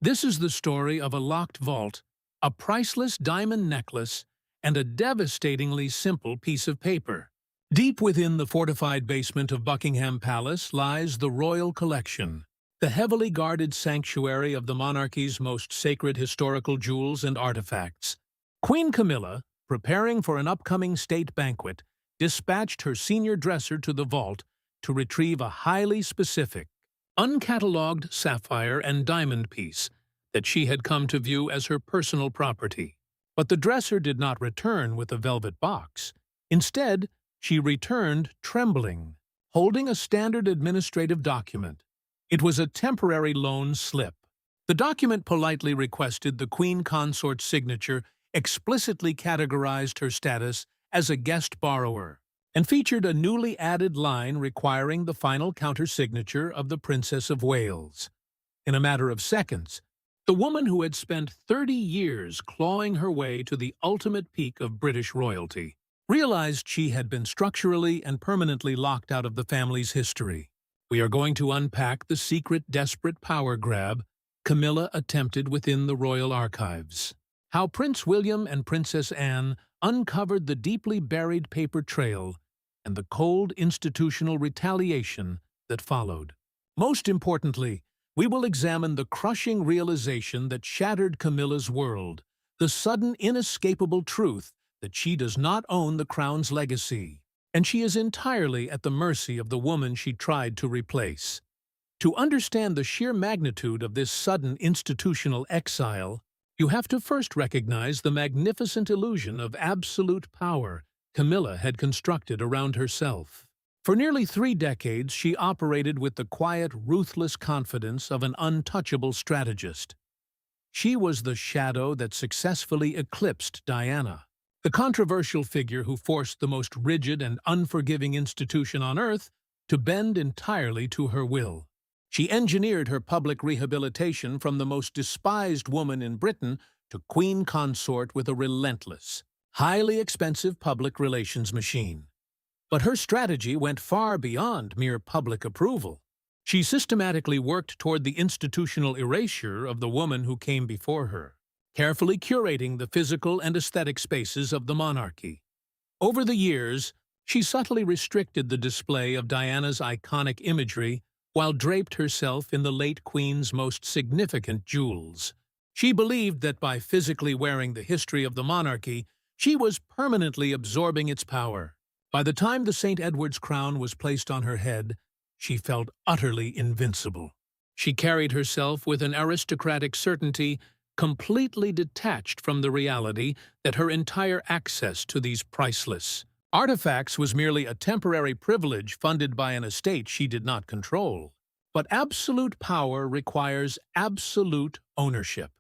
This is the story of a locked vault, a priceless diamond necklace, and a devastatingly simple piece of paper. Deep within the fortified basement of Buckingham Palace lies the Royal Collection, the heavily guarded sanctuary of the monarchy's most sacred historical jewels and artifacts. Queen Camilla, preparing for an upcoming state banquet, dispatched her senior dresser to the vault to retrieve a highly specific, uncatalogued sapphire and diamond piece that she had come to view as her personal property. But the dresser did not return with a velvet box. Instead, she returned trembling, holding a standard administrative document. It was a temporary loan slip. The document politely requested the Queen Consort's signature, explicitly categorized her status as a guest borrower, and featured a newly added line requiring the final countersignature of the Princess of Wales. In a matter of seconds, the woman who had spent 30 years clawing her way to the ultimate peak of British royalty realized she had been structurally and permanently locked out of the family's history. We are going to unpack the secret, desperate power grab Camilla attempted within the royal archives. How Prince William and Princess Anne uncovered the deeply buried paper trail and the cold institutional retaliation that followed. Most importantly, we will examine the crushing realization that shattered Camilla's world, the sudden inescapable truth that she does not own the crown's legacy, and she is entirely at the mercy of the woman she tried to replace. To understand the sheer magnitude of this sudden institutional exile, you have to first recognize the magnificent illusion of absolute power Camilla had constructed around herself. For nearly 3 decades, she operated with the quiet, ruthless confidence of an untouchable strategist. She was the shadow that successfully eclipsed Diana, the controversial figure who forced the most rigid and unforgiving institution on earth to bend entirely to her will. She engineered her public rehabilitation from the most despised woman in Britain to Queen Consort with a relentless, highly expensive public relations machine. But her strategy went far beyond mere public approval. She systematically worked toward the institutional erasure of the woman who came before her, carefully curating the physical and aesthetic spaces of the monarchy. Over the years, she subtly restricted the display of Diana's iconic imagery while draped herself in the late Queen's most significant jewels. She believed that by physically wearing the history of the monarchy, she was permanently absorbing its power. By the time the St. Edward's crown was placed on her head, she felt utterly invincible. She carried herself with an aristocratic certainty completely detached from the reality that her entire access to these priceless artifacts was merely a temporary privilege funded by an estate she did not control. But absolute power requires absolute ownership.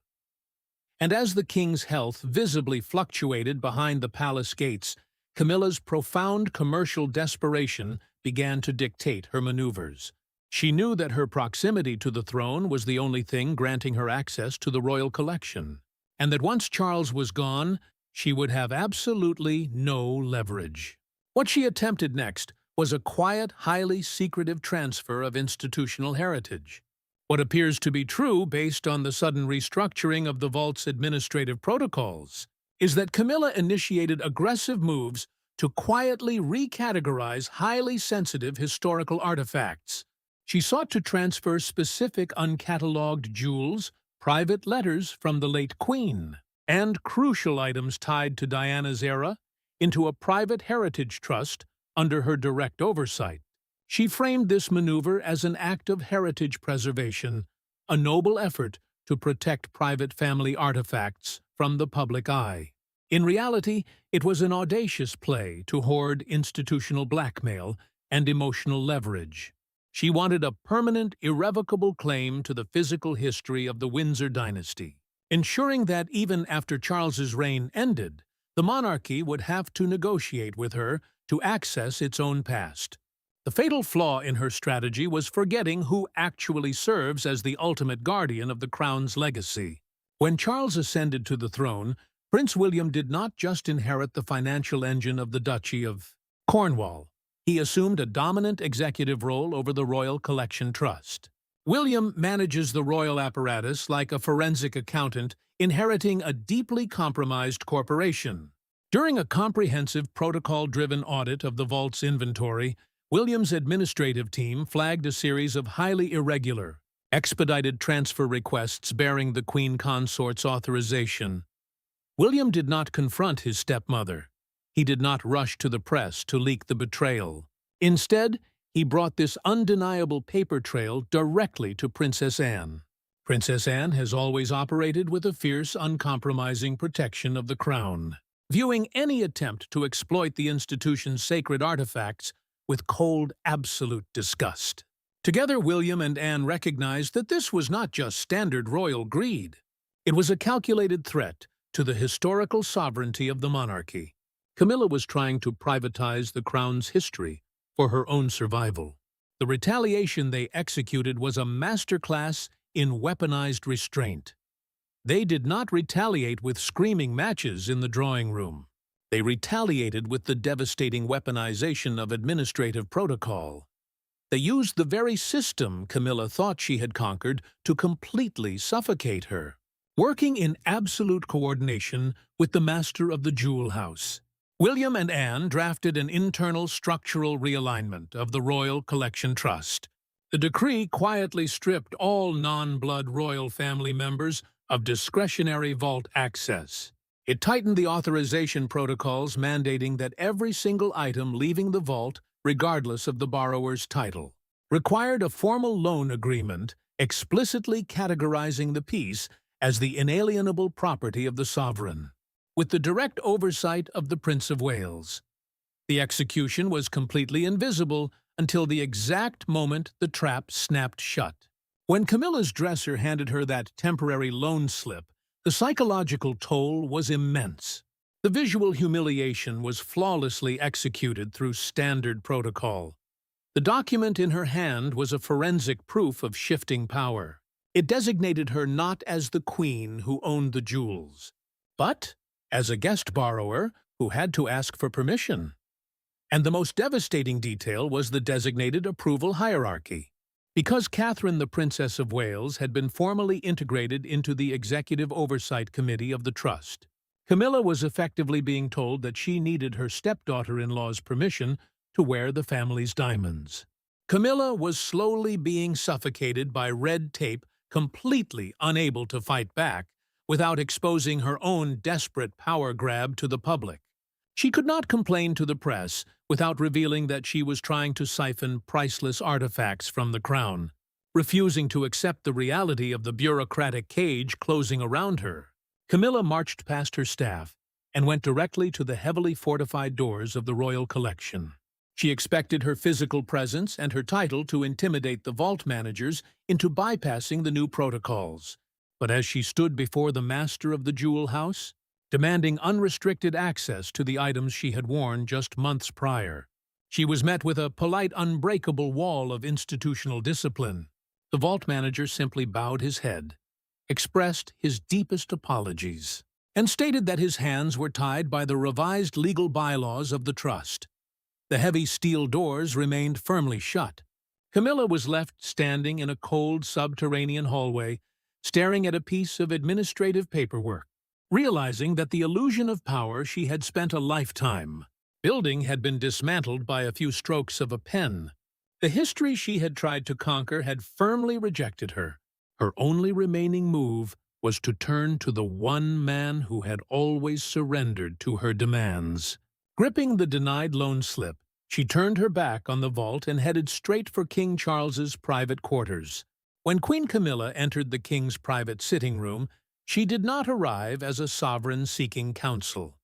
And as the king's health visibly fluctuated behind the palace gates, Camilla's profound commercial desperation began to dictate her maneuvers. She knew that her proximity to the throne was the only thing granting her access to the royal collection, and that once Charles was gone, she would have absolutely no leverage. What she attempted next was a quiet, highly secretive transfer of institutional heritage. What appears to be true based on the sudden restructuring of the vault's administrative protocols is that Camilla initiated aggressive moves to quietly recategorize highly sensitive historical artifacts. She sought to transfer specific uncatalogued jewels, private letters from the late Queen, and crucial items tied to Diana's era into a private heritage trust under her direct oversight. She framed this maneuver as an act of heritage preservation, a noble effort to protect private family artifacts from the public eye. In reality, it was an audacious play to hoard institutional blackmail and emotional leverage. She wanted a permanent, irrevocable claim to the physical history of the Windsor dynasty, ensuring that even after Charles's reign ended, the monarchy would have to negotiate with her to access its own past. The fatal flaw in her strategy was forgetting who actually serves as the ultimate guardian of the crown's legacy. When Charles ascended to the throne, Prince William did not just inherit the financial engine of the Duchy of Cornwall. He assumed a dominant executive role over the Royal Collection Trust. William manages the royal apparatus like a forensic accountant inheriting a deeply compromised corporation. During a comprehensive protocol-driven audit of the vault's inventory, William's administrative team flagged a series of highly irregular, expedited transfer requests bearing the Queen Consort's authorization. William did not confront his stepmother. He did not rush to the press to leak the betrayal. Instead, he brought this undeniable paper trail directly to Princess Anne. Princess Anne has always operated with a fierce, uncompromising protection of the crown, viewing any attempt to exploit the institution's sacred artifacts with cold, absolute disgust. Together, William and Anne recognized that this was not just standard royal greed. It was a calculated threat to the historical sovereignty of the monarchy. Camilla was trying to privatize the crown's history for her own survival. The retaliation they executed was a masterclass in weaponized restraint. They did not retaliate with screaming matches in the drawing room. They retaliated with the devastating weaponization of administrative protocol. They used the very system Camilla thought she had conquered to completely suffocate her, working in absolute coordination with the master of the jewel house. William and Anne drafted an internal structural realignment of the Royal Collection Trust. The decree quietly stripped all non-blood royal family members of discretionary vault access. It tightened the authorization protocols mandating that every single item leaving the vault, regardless of the borrower's title, required a formal loan agreement explicitly categorizing the piece as the inalienable property of the sovereign, with the direct oversight of the Prince of Wales. The execution was completely invisible until the exact moment the trap snapped shut. When Camilla's dresser handed her that temporary loan slip, the psychological toll was immense. The visual humiliation was flawlessly executed through standard protocol. The document in her hand was a forensic proof of shifting power. It designated her not as the queen who owned the jewels, but as a guest borrower who had to ask for permission. And the most devastating detail was the designated approval hierarchy. Because Catherine, the Princess of Wales, had been formally integrated into the Executive Oversight Committee of the Trust, Camilla was effectively being told that she needed her stepdaughter-in-law's permission to wear the family's diamonds. Camilla was slowly being suffocated by red tape, completely unable to fight back, without exposing her own desperate power grab to the public. She could not complain to the press without revealing that she was trying to siphon priceless artifacts from the crown, refusing to accept the reality of the bureaucratic cage closing around her. Camilla marched past her staff and went directly to the heavily fortified doors of the royal collection. She expected her physical presence and her title to intimidate the vault managers into bypassing the new protocols. But as she stood before the master of the jewel house, demanding unrestricted access to the items she had worn just months prior, she was met with a polite, unbreakable wall of institutional discipline. The vault manager simply bowed his head, expressed his deepest apologies, and stated that his hands were tied by the revised legal bylaws of the trust. The heavy steel doors remained firmly shut. Camilla was left standing in a cold subterranean hallway, staring at a piece of administrative paperwork, realizing that the illusion of power she had spent a lifetime building had been dismantled by a few strokes of a pen. The history she had tried to conquer had firmly rejected her. Her only remaining move was to turn to the one man who had always surrendered to her demands. Gripping the denied loan slip, she turned her back on the vault and headed straight for King Charles's private quarters. When Queen Camilla entered the king's private sitting room, she did not arrive as a sovereign seeking counsel.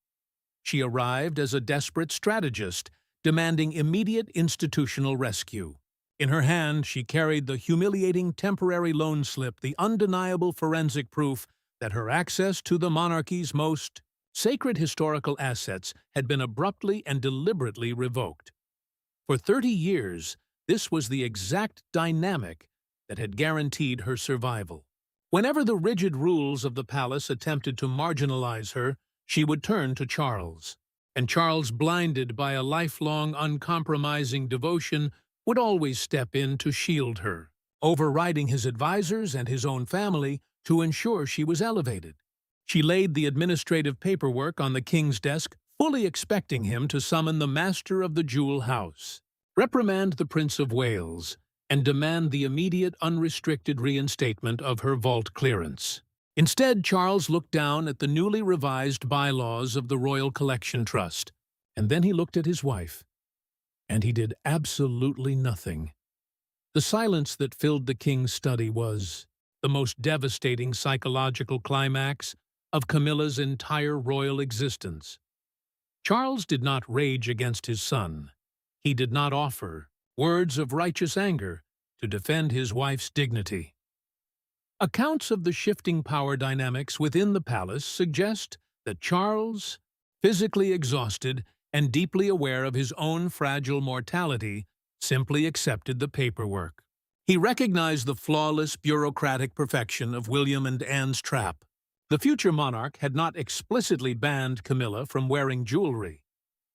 She arrived as a desperate strategist, demanding immediate institutional rescue. In her hand, she carried the humiliating temporary loan slip, the undeniable forensic proof that her access to the monarchy's most sacred historical assets had been abruptly and deliberately revoked. For 30 years, this was the exact dynamic that had guaranteed her survival. Whenever the rigid rules of the palace attempted to marginalize her, she would turn to Charles. And Charles, blinded by a lifelong, uncompromising devotion, would always step in to shield her. overriding his advisors and his own family to ensure she was elevated. She laid the administrative paperwork on the king's desk, fully expecting him to summon the master of the jewel house, reprimand the Prince of Wales, and demand the immediate unrestricted reinstatement of her vault clearance. Instead, Charles looked down at the newly revised bylaws of the Royal Collection Trust, and then he looked at his wife. And he did absolutely nothing. The silence that filled the king's study was the most devastating psychological climax of Camilla's entire royal existence. Charles did not rage against his son. He did not offer words of righteous anger to defend his wife's dignity. Accounts of the shifting power dynamics within the palace suggest that Charles, physically exhausted and deeply aware of his own fragile mortality, simply accepted the paperwork. He recognized the flawless bureaucratic perfection of William and Anne's trap. The future monarch had not explicitly banned Camilla from wearing jewelry.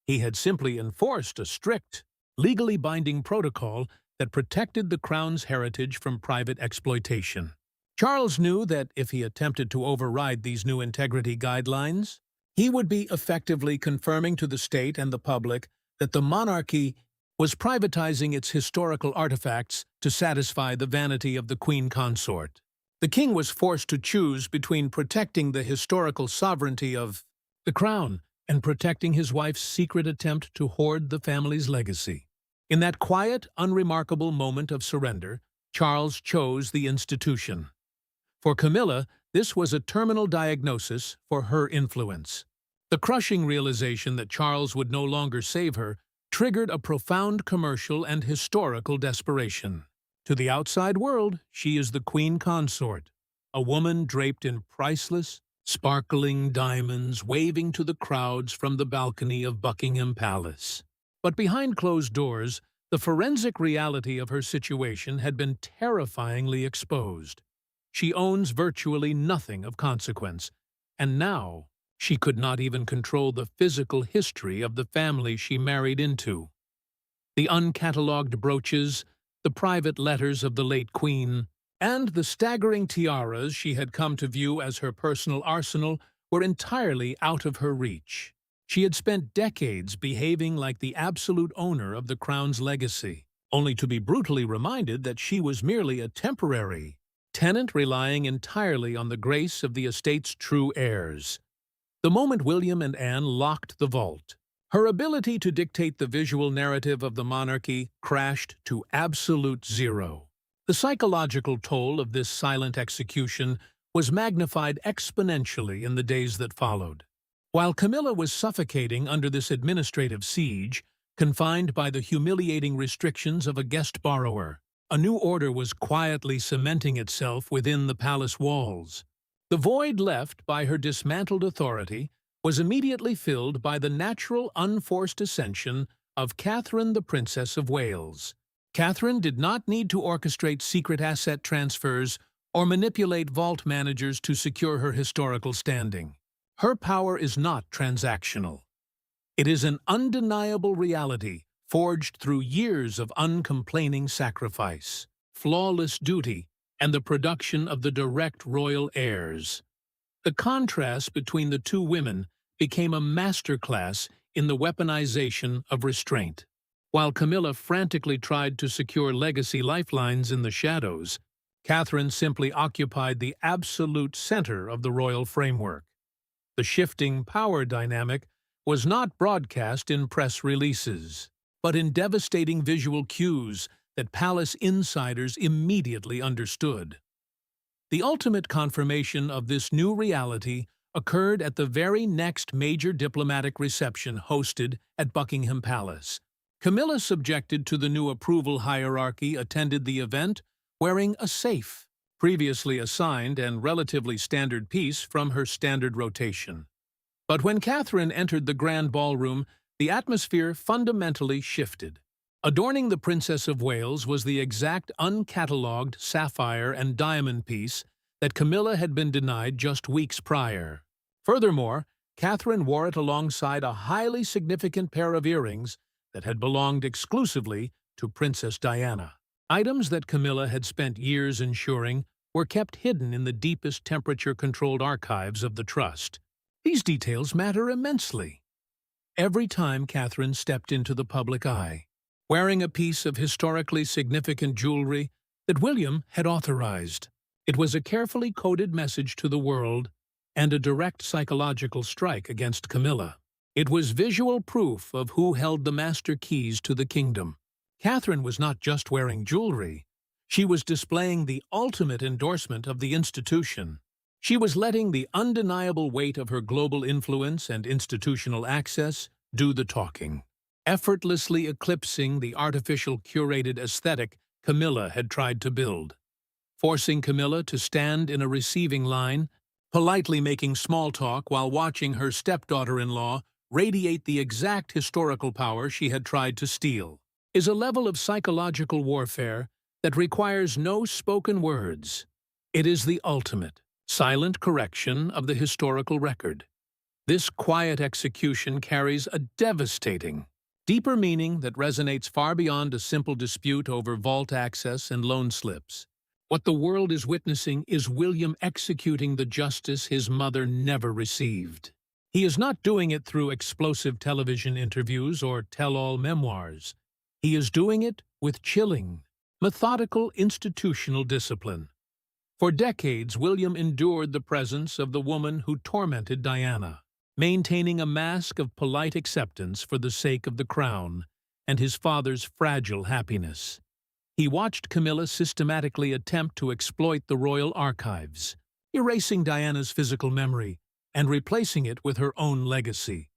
He had simply enforced a strict, legally binding protocol that protected the crown's heritage from private exploitation. Charles knew that if he attempted to override these new integrity guidelines, he would be effectively confirming to the state and the public that the monarchy was privatizing its historical artifacts to satisfy the vanity of the Queen Consort. The king was forced to choose between protecting the historical sovereignty of the crown and protecting his wife's secret attempt to hoard the family's legacy. In that quiet, unremarkable moment of surrender, Charles chose the institution. For Camilla, this was a terminal diagnosis for her influence. The crushing realization that Charles would no longer save her triggered a profound commercial and historical desperation. To the outside world, she is the Queen Consort, a woman draped in priceless, sparkling diamonds waving to the crowds from the balcony of Buckingham Palace. But behind closed doors, the forensic reality of her situation had been terrifyingly exposed. She owns virtually nothing of consequence, and now she could not even control the physical history of the family she married into. The uncatalogued brooches, the private letters of the late queen, and the staggering tiaras she had come to view as her personal arsenal were entirely out of her reach. She had spent decades behaving like the absolute owner of the crown's legacy, only to be brutally reminded that she was merely a temporary tenant relying entirely on the grace of the estate's true heirs. The moment William and Anne locked the vault, her ability to dictate the visual narrative of the monarchy crashed to absolute zero. The psychological toll of this silent execution was magnified exponentially in the days that followed. While Camilla was suffocating under this administrative siege, confined by the humiliating restrictions of a guest borrower, a new order was quietly cementing itself within the palace walls. The void left by her dismantled authority was immediately filled by the natural, unforced ascension of Catherine, the Princess of Wales. Catherine did not need to orchestrate secret asset transfers or manipulate vault managers to secure her historical standing. Her power is not transactional. It is an undeniable reality forged through years of uncomplaining sacrifice, flawless duty, and the production of the direct royal heirs. The contrast between the two women became a masterclass in the weaponization of restraint. While Camilla frantically tried to secure legacy lifelines in the shadows, Catherine simply occupied the absolute center of the royal framework. The shifting power dynamic was not broadcast in press releases, but in devastating visual cues that palace insiders immediately understood. The ultimate confirmation of this new reality occurred at the very next major diplomatic reception hosted at Buckingham Palace. Camilla, subjected to the new approval hierarchy, attended the event wearing a safe, previously assigned and relatively standard piece from her standard rotation. But when Catherine entered the grand ballroom, the atmosphere fundamentally shifted. Adorning the Princess of Wales was the exact uncatalogued sapphire and diamond piece that Camilla had been denied just weeks prior. Furthermore, Catherine wore it alongside a highly significant pair of earrings that had belonged exclusively to Princess Diana. Items that Camilla had spent years ensuring were kept hidden in the deepest temperature-controlled archives of the trust. These details matter immensely. Every time Catherine stepped into the public eye, wearing a piece of historically significant jewelry that William had authorized, it was a carefully coded message to the world and a direct psychological strike against Camilla. It was visual proof of who held the master keys to the kingdom. Catherine was not just wearing jewelry. She was displaying the ultimate endorsement of the institution. She was letting the undeniable weight of her global influence and institutional access do the talking, effortlessly eclipsing the artificial curated aesthetic Camilla had tried to build, forcing Camilla to stand in a receiving line, politely making small talk while watching her stepdaughter-in-law radiate the exact historical power she had tried to steal, is a level of psychological warfare that requires no spoken words. It is the ultimate, silent correction of the historical record. This quiet execution carries a devastating, deeper meaning that resonates far beyond a simple dispute over vault access and loan slips. What the world is witnessing is William executing the justice his mother never received. He is not doing it through explosive television interviews or tell-all memoirs. He is doing it with chilling, methodical institutional discipline. For decades, William endured the presence of the woman who tormented Diana, maintaining a mask of polite acceptance for the sake of the crown and his father's fragile happiness. He watched Camilla systematically attempt to exploit the royal archives, erasing Diana's physical memory and replacing it with her own legacy.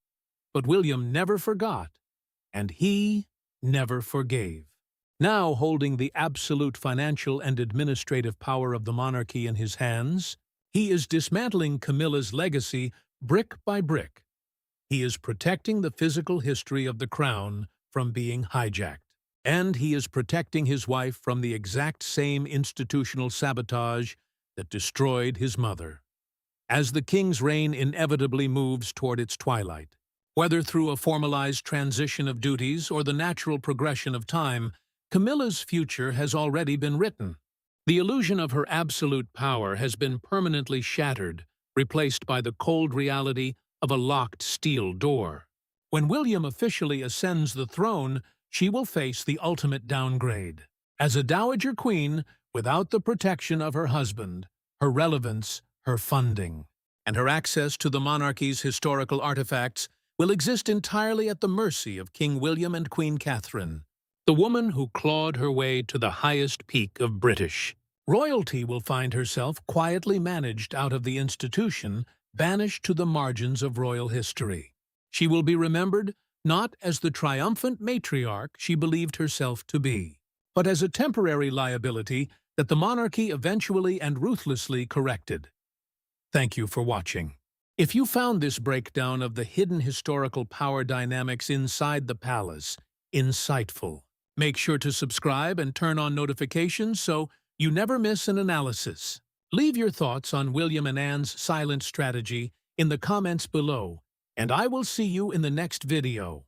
But William never forgot, and he never forgave. Now holding the absolute financial and administrative power of the monarchy in his hands, he is dismantling Camilla's legacy brick by brick. He is protecting the physical history of the crown from being hijacked. And he is protecting his wife from the exact same institutional sabotage that destroyed his mother. As the king's reign inevitably moves toward its twilight, whether through a formalized transition of duties or the natural progression of time, Camilla's future has already been written. The illusion of her absolute power has been permanently shattered, replaced by the cold reality of a locked steel door. When William officially ascends the throne, she will face the ultimate downgrade. As a dowager queen, without the protection of her husband, her relevance, her funding, and her access to the monarchy's historical artifacts will exist entirely at the mercy of King William and Queen Catherine, the woman who clawed her way to the highest peak of British. Royalty will find herself quietly managed out of the institution, banished to the margins of royal history. She will be remembered not as the triumphant matriarch she believed herself to be, but as a temporary liability that the monarchy eventually and ruthlessly corrected. Thank you for watching. If you found this breakdown of the hidden historical power dynamics inside the palace insightful, make sure to subscribe and turn on notifications so you never miss an analysis. Leave your thoughts on William and Anne's silent strategy in the comments below, and I will see you in the next video.